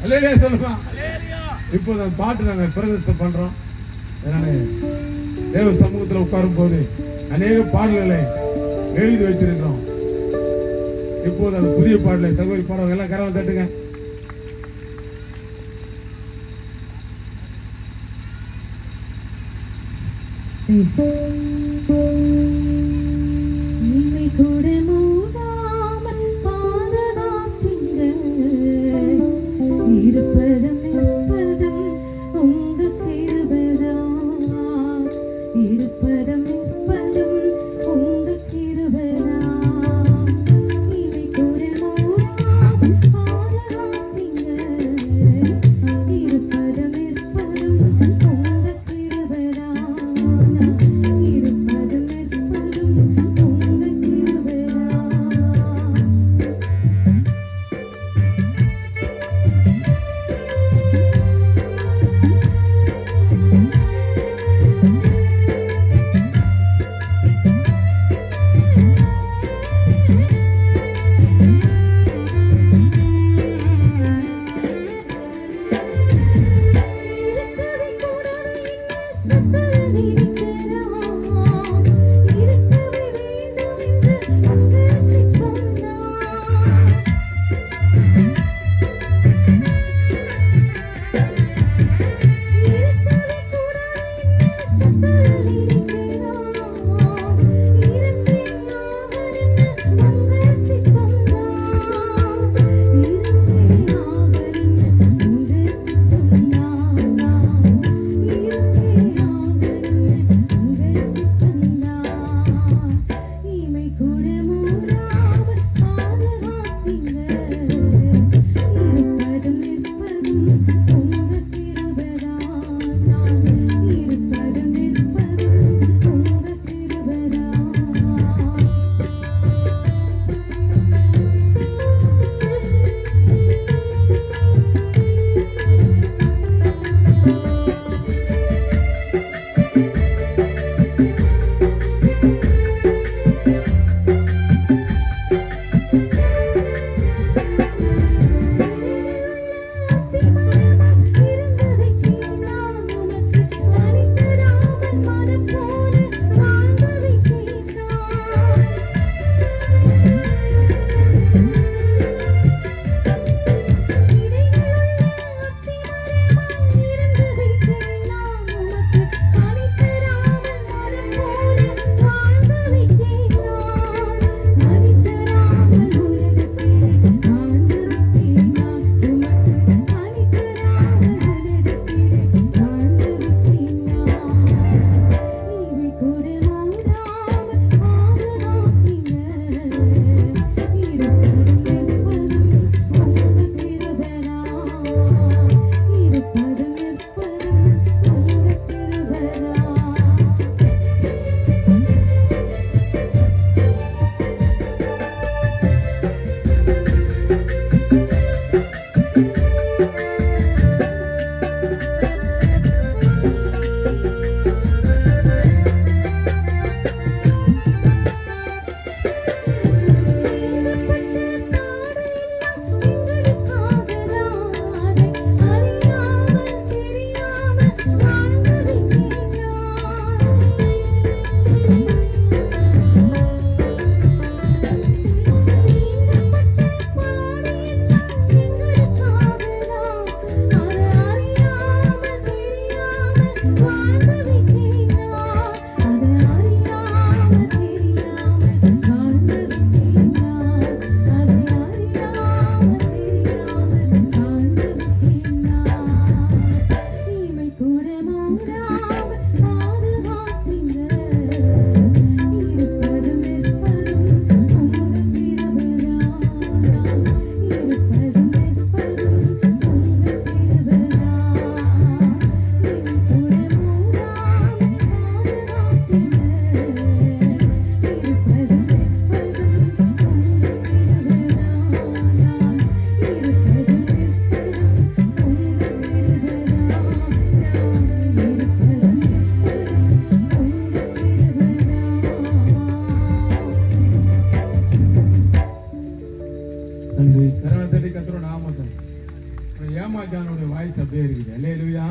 அல்லேலூயா சொல்லுமா. இப்போ அந்த பாட்டு நாங்கள் பிரதிஷ்டை பண்றோம். தேவ சமூகத்தில் உட்காரும் போது அநேக பாடல்களை எழுதி வைத்திருக்கிறோம். இப்போது அந்த புதிய பாடலை சகோதரி பாடவங்க எல்லாம் கரவை தட்டுங்க. கூட மூடாமல் பாதுகாத்தீங்க, இருப்பதும் இருப்பதும் உங்க கிருபைதான், இருப்பதும் இருப்பதும் உங்க கிருபைதான். இதை கூட மூடாமல் பாதுகாத்தீங்க, இருப்பதும் இருப்பதும் உங்க கிருபைதான், இருப்பதும் இருப்பதும் உங்க கிருபைதான். இருக்கவே கூடாது சுத்தம் இருக்கிறோம், இருக்கவே வேண்டும் என்று அங்கு சித்தம்தான். இருக்கவே கூடாது சுத்தம் இருக்கிறோம், இருந்தேன் நாகரின் அங்கு சித்தம்தான், இருந்தேன் நாகரின் அங்கு சித்தம்தான், இருந்தேன் நாகரின் அங்கு சித்தம்தான். இமை கூட மூடாமல் பாதுகாத்தீங்க, இருப்பதும் இருப்பதும் உங்க கிருபைதான், இருப்பதும் இருப்பதும் உங்க கிருபைதான். ஏமாஜானுடைய வாய்ஸ் அப்படியே இருக்குது. அல்லேலூயா.